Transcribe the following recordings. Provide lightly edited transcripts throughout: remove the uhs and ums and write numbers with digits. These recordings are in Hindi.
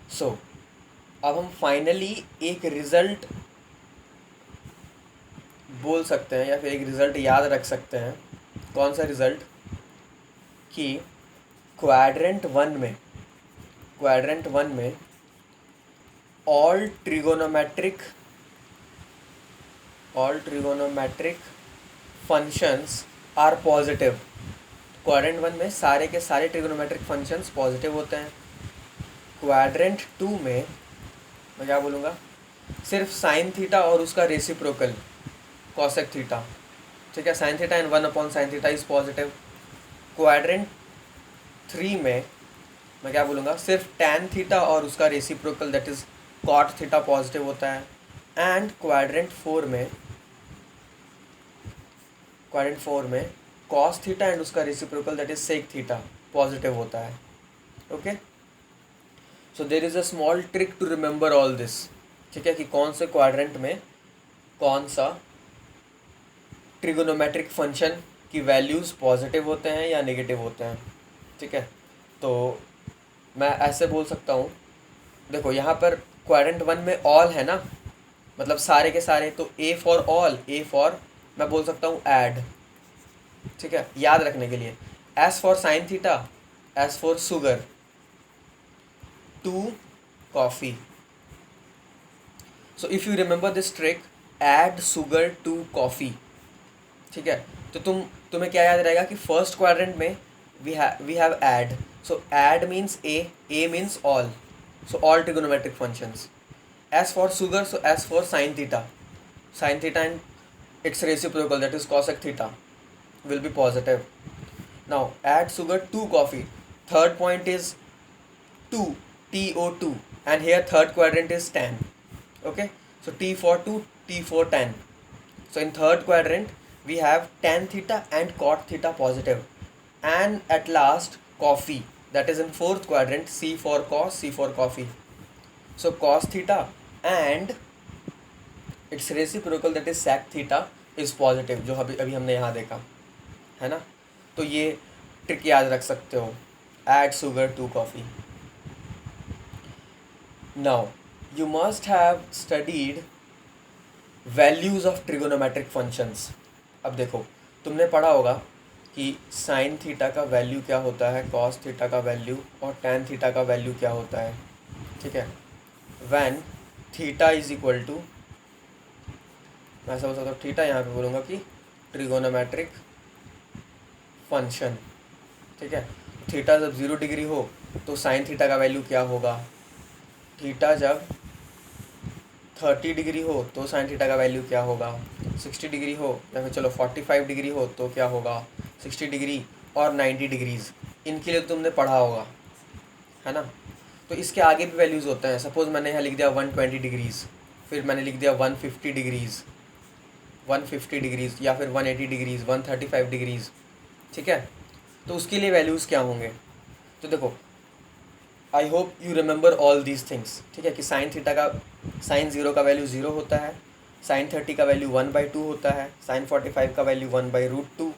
सो अब हम फाइनली एक रिज़ल्ट बोल सकते हैं या फिर एक रिज़ल्ट याद रख सकते हैं। कौन सा रिज़ल्ट? कि क्वाड्रेंट वन में all trigonometric functions are positive. Quadrant one में सारे के सारे ट्रिगोनोमेट्रिक फंक्शंस पॉजिटिव होते हैं। क्वाड्रेंट टू में मैं क्या बोलूँगा, सिर्फ साइन थीटा और उसका रेसिप्रोकल कॉसेक थीटा, ठीक है, sine theta and 1/sin theta is positive. Quadrant three में मैं क्या बोलूँगा, सिर्फ टैन थीटा और उसका reciprocal that is cot theta positive होता है। एंड क्वाड्रेंट फोर में कॉस थीटा एंड उसका reciprocal that is sec theta positive होता है। Okay, so there is a small trick to remember all this, ठीक है, कि कौन से क्वाड्रेंट में कौन सा ट्रिगोनोमेट्रिक फंक्शन की वैल्यूज़ पॉजिटिव होते हैं या नेगेटिव होते हैं। ठीक है, तो मैं ऐसे बोल सकता हूँ, देखो यहाँ पर क्वाड्रेंट वन में ऑल है ना, मतलब सारे के सारे, तो A for all, A for मैं बोल सकता हूँ ऐड, ठीक है, याद रखने के लिए। S for sine theta, S for sugar, to coffee. So if you remember this trick, add sugar to coffee, ठीक है, तो तुम्हें क्या याद रहेगा कि फर्स्ट क्वाड्रेंट में we have add, so add means A means all, so all trigonometric functions. S for sugar, so S for sin theta and its reciprocal that is cosec theta will be positive. Now add sugar to coffee. Third point is 2, TO2, and here third quadrant is tan. Okay, so T for 2, T for tan. So in third quadrant we have tan theta and cot theta positive, and at last coffee, that is in fourth quadrant, C for cos, C for coffee. So cos theta and its reciprocal that is sec theta is positive, जो अभी हमने यहाँ देखा है ना। तो ये ट्रिक याद रख सकते हो, add sugar to coffee. Now you must have studied values of trigonometric functions. अब देखो, तुमने पढ़ा होगा कि साइन थीटा का वैल्यू क्या होता है, कॉस थीटा का वैल्यू और टैन थीटा का वैल्यू क्या होता है। ठीक है, when theta is equal to, मैं ऐसा बोल सकता हूँ, थीटा यहाँ पे बोलूँगा कि ट्रिगोनोमेट्रिक फंक्शन, ठीक है। थीटा जब 0 डिग्री हो तो साइन थीटा का वैल्यू क्या होगा, थीटा जब 30 डिग्री हो तो साइन थीटा का वैल्यू क्या होगा, 60 डिग्री हो या फिर चलो 45 डिग्री हो तो क्या होगा, 60 डिग्री और 90 डिग्रीज़, इनके लिए तुमने पढ़ा होगा, है ना। तो इसके आगे भी वैल्यूज़ होते हैं। सपोज़ मैंने यहाँ लिख दिया 120 डिग्रीज़, फिर मैंने लिख दिया 150 डिग्रीज़, 150 डिग्रीज़ या फिर 180 डिग्रीज़, 135 डिग्रीज़, ठीक है। तो उसके लिए वैल्यूज़ क्या होंगे, तो देखो, I hope you remember all these things, ठीक है, कि साइन थीटा का, साइन 0 का वैल्यू 0 होता है, साइन 30 का वैल्यू 1/2 होता है, साइन 45 का वैल्यू 1/√2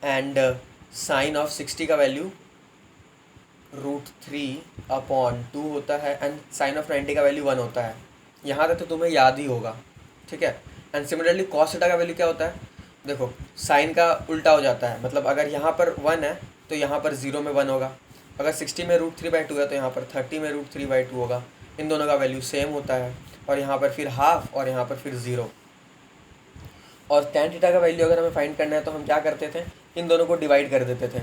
एंड साइन ऑफ 60 का वैल्यू √3/2 होता है एंड साइन ऑफ 90 का वैल्यू 1 होता है। यहाँ तक तो तुम्हें याद ही होगा, ठीक है। एंड सिमिलरली कॉस थीटा का वैल्यू क्या होता है, देखो साइन का उल्टा हो जाता है, मतलब अगर यहाँ पर 1 है तो यहाँ पर 0 में 1 होगा, अगर 60 में √3/2 है तो यहाँ पर 30 में √3/2 होगा। इन दोनों का वैल्यू सेम होता है, और यहाँ पर फिर हाफ और यहाँ पर फिर 0। और टैन थीटा का वैल्यू अगर हमें फाइंड करना है तो हम क्या करते थे, इन दोनों को डिवाइड कर देते थे,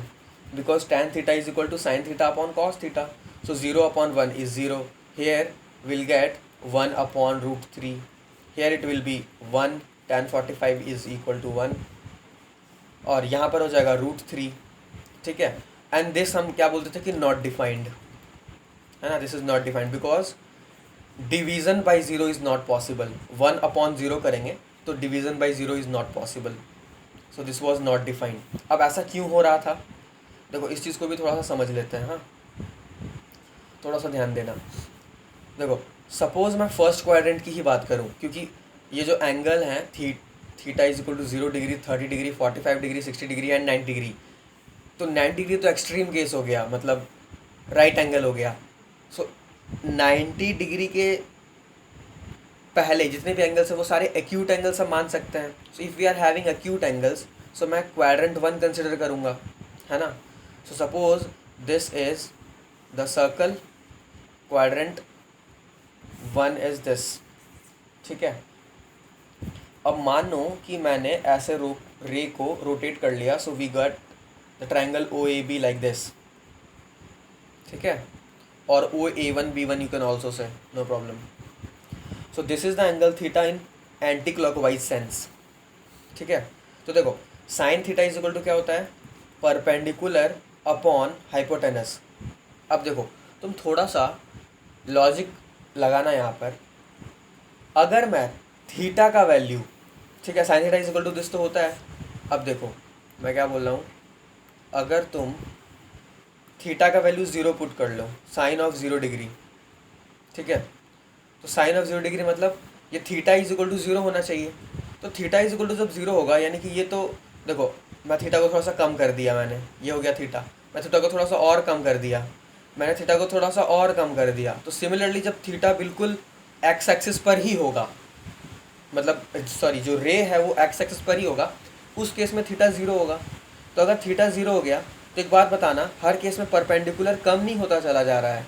because tan theta is equal to sine theta upon cos theta, so 0/1 is 0, here will get 1/√3, here it will be 1, tan 45 is equal to 1, और यहाँ पर हो जाएगा √3, ठीक है। एंड दिस हम क्या बोलते थे कि नॉट डिफाइंड, है ना, this is not defined because division by 0 is not possible. 1/0 करेंगे तो division by 0 is not possible, so this was not defined. अब ऐसा क्यों हो रहा था, देखो इस चीज़ को भी थोड़ा सा समझ लेते हैं, हाँ, थोड़ा सा ध्यान देना। देखो सपोज़ मैं फर्स्ट क्वाड्रेंट की ही बात करूँ, क्योंकि ये जो एंगल हैं theta is equal to 0 degree, 30 degree, 45 degree, 60 degree and 90 degree, तो 90 डिग्री तो एक्सट्रीम केस हो गया, मतलब राइट एंगल हो गया। सो 90 डिग्री के पहले जितने भी एंगल्स हैं वो सारे एक्यूट एंगल्स हम मान सकते हैं. So if we are having acute angles, so मैं क्वाड्रेंट 1 कंसिडर करूँगा, है ना. So suppose this is the circle, quadrant 1 is this. ठीक है. अब मानो कि मैंने ऐसे रे को रोटेट कर लिया. So we got the triangle O A B like this. ठीक है. और O A one B one you can also say, no problem. So this is the angle theta in anti clockwise sense. ठीक है. तो देखो sine theta is equal to क्या होता है, परपेंडिकुलर अपॉन हाइपोटेनस. अब देखो तुम थोड़ा सा लॉजिक लगाना यहाँ पर. अगर मैं थीटा का वैल्यू, ठीक है, sine theta is equal to this तो होता है. अब देखो मैं क्या बोल रहा हूँ, अगर तुम थीटा का वैल्यू 0 पुट कर लो, साइन ऑफ 0 डिग्री. ठीक है. तो साइन ऑफ 0 डिग्री मतलब ये थीटा इज इक्वल टू 0 होना चाहिए. तो थीटा इज इक्वल टू जब 0 होगा यानी कि ये तो देखो मैं थीटा को थोड़ा सा कम कर दिया मैंने, ये हो गया थीटा. मैं थीटा को थोड़ा सा और कम कर दिया, मैंने थीटा को थोड़ा सा और कम कर दिया. तो सिमिलरली जब थीटा बिल्कुल एक्स एक्सिस पर ही होगा, मतलब सॉरी जो रे है वो एक्स एक्सिस पर ही होगा, उस केस में थीटा 0 होगा. तो अगर थीटा 0 हो गया तो एक बात बताना, हर केस में परपेंडिकुलर कम नहीं होता चला जा रहा है.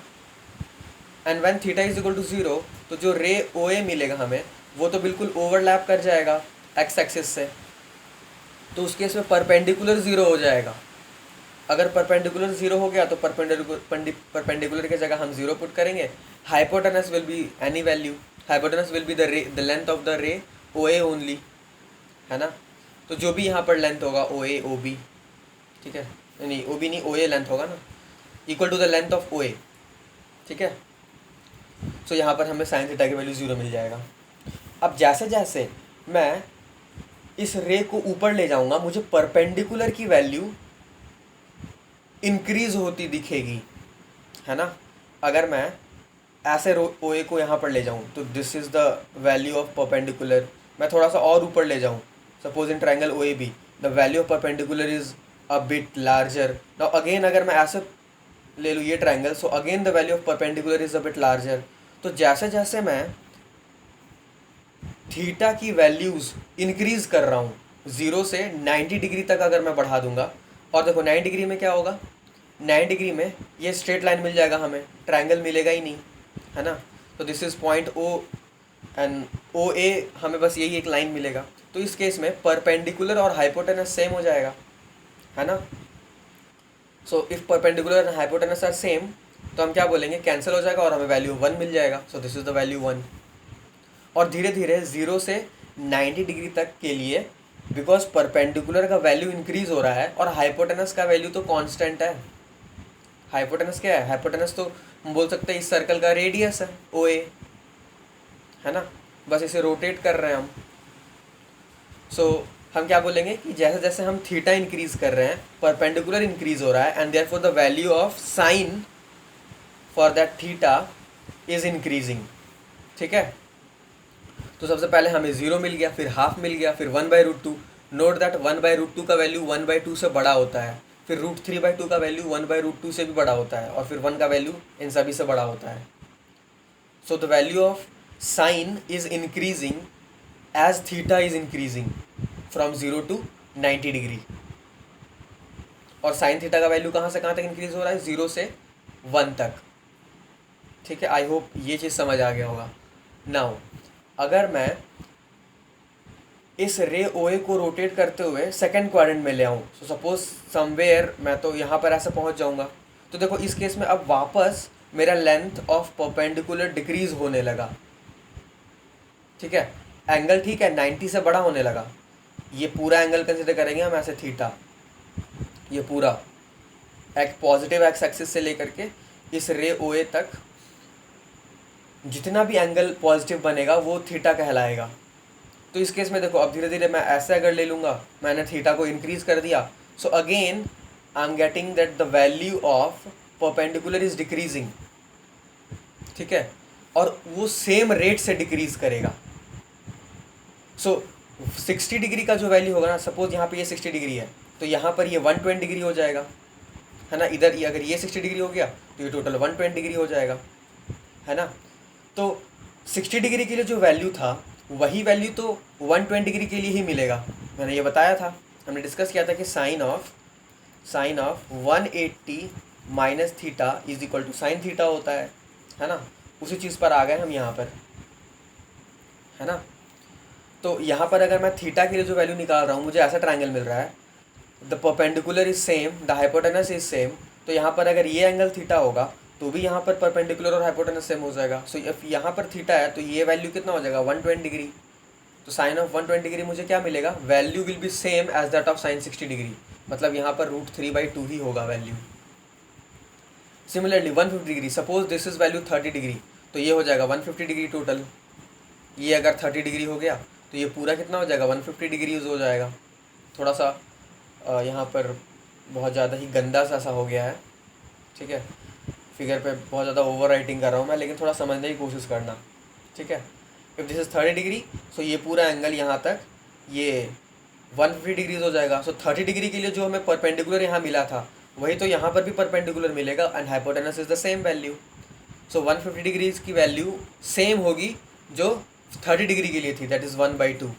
And when theta is equal to 0 तो जो रे ओ ए मिलेगा हमें वो तो बिल्कुल ओवरलैप कर जाएगा एक्स एक्सिस से. तो उस केस में परपेंडिकुलर 0 हो जाएगा. अगर परपेंडिकुलर 0 हो गया तो परपेंडिकुलर की जगह हम 0 पुट करेंगे. Hypotenuse will be any value. Hypotenuse will be the length of the ray O A only, है ना. तो जो भी यहाँ पर लेंथ होगा ओ ए ओ बी, ठीक है, नहीं ओ बी नहीं ओ ए लेंथ होगा ना, equal to the length of O A. ठीक है. सो यहाँ पर हमें साइन थीटा की वैल्यू 0 मिल जाएगा. अब जैसे जैसे मैं इस रे को ऊपर ले जाऊंगा मुझे परपेंडिकुलर की वैल्यू इंक्रीज होती दिखेगी, है ना. अगर मैं ऐसे ओ ए को यहाँ पर ले जाऊँ तो this is the value of perpendicular. मैं थोड़ा सा और ऊपर ले जाऊँ, suppose in triangle O A B the value of perpendicular is a bit larger. Now again अगर मैं ऐसे ले लूँ ये triangle, so again the value of perpendicular is a bit larger. तो जैसे जैसे मैं थीटा की वैल्यूज़ इंक्रीज़ कर रहा हूँ 0 से 90 डिग्री तक अगर मैं बढ़ा दूंगा, और देखो 90 डिग्री में क्या होगा, 90 डिग्री में ये स्ट्रेट लाइन मिल जाएगा हमें, ट्रायंगल मिलेगा ही नहीं, है ना. तो this is point O and O A, हमें बस यही एक लाइन मिलेगा. तो इस केस में परपेंडिकुलर और हाइपोटेनस सेम हो जाएगा, है ना. So if perpendicular and hypotenuse are same तो हम क्या बोलेंगे, कैंसिल हो जाएगा और हमें वैल्यू 1 मिल जाएगा. So this is the value 1. और धीरे धीरे 0 से 90 डिग्री तक के लिए, बिकॉज परपेंडिकुलर का वैल्यू इंक्रीज हो रहा है और हाइपोटेनस का वैल्यू तो कांस्टेंट है. हाइपोटेनस क्या है, हाइपोटेनस तो हम बोल सकते हैं इस सर्कल का रेडियस है ओ ए, है ना. बस इसे रोटेट कर रहे हैं हम. सो हम क्या बोलेंगे कि जैसे जैसे हम थीटा इंक्रीज कर रहे हैं परपेंडिकुलर इंक्रीज हो रहा है and therefore the value of sign for that theta is increasing. ठीक है. तो सबसे पहले हमें 0 मिल गया, फिर हाफ मिल गया, फिर 1/√2. नोट दैट 1/√2 का वैल्यू 1/2 से बड़ा होता है, फिर √3/2 का वैल्यू 1/√2 से भी बड़ा होता है, और फिर 1 का वैल्यू इन सभी से बड़ा होता है. So the value of sine is increasing as theta is increasing from 0 to 90 degree. और साइन थीटा का वैल्यू कहाँ से कहाँ तक इंक्रीज हो रहा है, 0 से 1 तक. ठीक है. आई होप ये चीज़ समझ आ गया होगा. नाउ अगर मैं इस रे ओ ए को रोटेट करते हुए सेकंड क्वाड्रेंट में ले आऊँ, सो सपोज समवेयर मैं तो यहाँ पर ऐसे पहुँच जाऊँगा, तो देखो इस केस में अब वापस मेरा लेंथ ऑफ परपेंडिकुलर डिक्रीज होने लगा. ठीक है. एंगल ठीक है 90 से बड़ा होने लगा. ये पूरा एंगल कंसिडर करेंगे हम ऐसे थीटा, ये पूरा एक पॉजिटिव एक्स एक्सिस से लेकर के इस रे ओ ए तक जितना भी एंगल पॉजिटिव बनेगा वो थीटा कहलाएगा. तो इस केस में देखो अब धीरे धीरे मैं ऐसे अगर ले लूँगा, मैंने थीटा को इंक्रीज कर दिया, so again I am getting that the value of perpendicular is decreasing. ठीक है. और वो सेम रेट से डिक्रीज करेगा. सो 60 डिग्री का जो वैल्यू होगा ना, सपोज यहाँ पे ये 60 डिग्री है तो यहाँ पर ये 120 डिग्री हो जाएगा, है ना. इधर अगर ये 60 डिग्री हो गया तो ये टोटल 120 डिग्री हो जाएगा. है ना। तो 60 डिग्री के लिए जो वैल्यू था वही वैल्यू तो 120 डिग्री के लिए ही मिलेगा। मैंने ये बताया था, हमने डिस्कस किया था कि sine of 180 minus theta is equal to sine theta होता है ना। उसी चीज़ पर आ गए हम यहाँ पर, है ना। तो यहाँ पर अगर मैं थीटा के लिए जो वैल्यू निकाल रहा हूँ, मुझे ऐसा ट्रायंगल मिल रहा है, the perpendicular is same, the hypotenuse is same. तो यहाँ पर अगर ये एंगल थीटा होगा तो भी यहाँ पर परपेंडिकुलर और हाइपोटेनस सेम हो जाएगा। सो इफ यहाँ पर थीटा है तो ये वैल्यू कितना हो जाएगा 120 डिग्री। तो साइन ऑफ 120 डिग्री मुझे क्या मिलेगा, value will be same as that of sine 60 degree, मतलब यहाँ पर √3/2 ही होगा value. Similarly 150 degree, suppose this is value 30 degree, तो ये हो जाएगा 150 डिग्री टोटल। ये अगर 30 डिग्री हो गया तो ये पूरा कितना हो जाएगा 150 डिग्रीज हो जाएगा। थोड़ा सा यहाँ पर बहुत ज़्यादा ही गंदा सा हो गया है, ठीक है। फिगर पे बहुत ज़्यादा ओवर राइटिंग कर रहा हूँ मैं, लेकिन थोड़ा समझने की कोशिश करना, ठीक है। इफ़ दिस इज़ 30 डिग्री, सो ये पूरा एंगल यहाँ तक ये 150 डिग्रीज हो जाएगा। सो 30 डिग्री के लिए जो हमें परपेंडिकुलर यहाँ मिला था वही तो यहाँ पर भी परपेंडिकुलर मिलेगा, and hypotenuse is the same value. So 150 degrees की वैल्यू सेम होगी जो 30 डिग्री के लिए थी, दैट इज़ 1/2,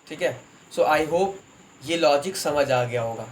ठीक है। सो आई होप ये लॉजिक समझ आ गया होगा।